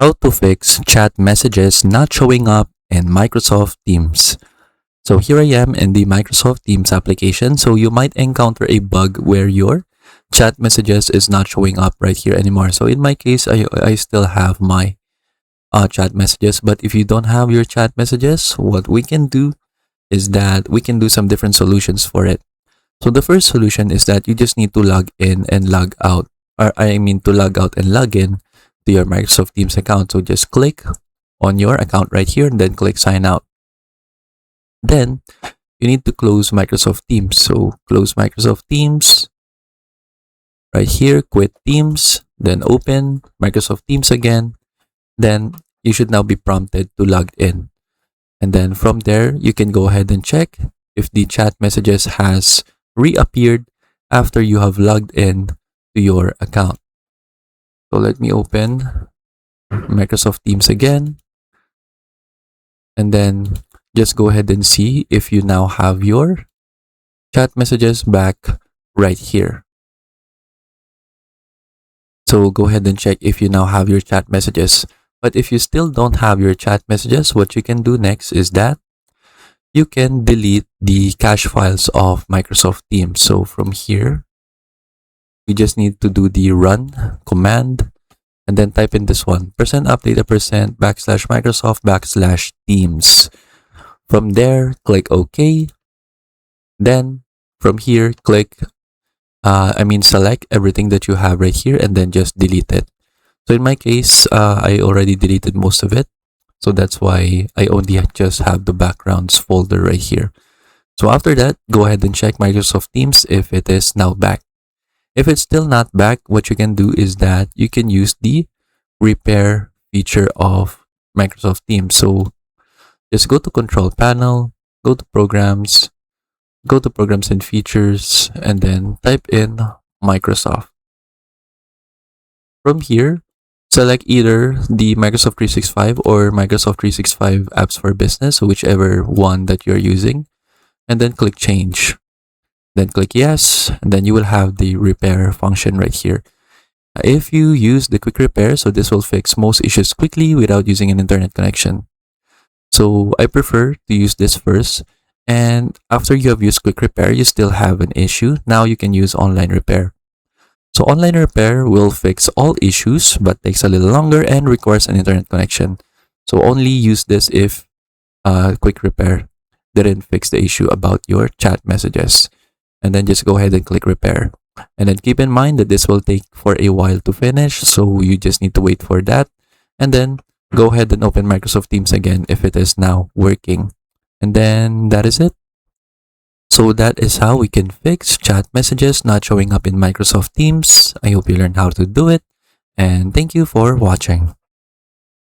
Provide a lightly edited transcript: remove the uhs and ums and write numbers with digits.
How to fix chat messages not showing up in Microsoft Teams. So here I am in the Microsoft Teams application. So you might encounter a bug where your chat messages is not showing up right here anymore. So in my case, I still have my chat messages. But if you don't have your chat messages, what we can do is that we can do some different solutions for it. So the first solution is that you just need to log in and log out, or I mean to log out and log in to your Microsoft Teams account. So just click on your account right here and then click sign out. Then you need to close Microsoft Teams. So close Microsoft Teams right here, quit Teams, then open Microsoft Teams again. Then you should now be prompted to log in. And then from there, you can go ahead and check if the chat messages has reappeared after you have logged in to your account. So let me open Microsoft Teams again. And then just go ahead and see if you now have your chat messages back right here. So go ahead and check if you now have your chat messages. But if you still don't have your chat messages, what you can do next is that you can delete the cache files of Microsoft Teams. So from here, you just need to do the run command and then type in this one, %update /Microsoft /Teams. From there, click OK. Then from here, select everything that you have right here and then just delete it. So in my case, I already deleted most of it. So that's why I only just have the backgrounds folder right here. So after that, go ahead and check Microsoft Teams if it is now back. If it's still not back, what you can do is that you can use the repair feature of Microsoft Teams. So just go to Control Panel, go to Programs and Features, and then type in Microsoft. From here, select either the Microsoft 365 or Microsoft 365 Apps for Business, so whichever one that you're using, and then click Change. Then click Yes, and then you will have the repair function right here. If you use the quick repair, so this will fix most issues quickly without using an internet connection. So I prefer to use this first. And after you have used quick repair, you still have an issue. Now you can use online repair. So online repair will fix all issues, but takes a little longer and requires an internet connection. So only use this if quick repair didn't fix the issue about your chat messages. And then just go ahead and click repair. And then keep in mind that this will take for a while to finish. So you just need to wait for that. And then go ahead and open Microsoft Teams again if it is now working. And then that is it. So that is how we can fix chat messages not showing up in Microsoft Teams. I hope you learned how to do it. And thank you for watching.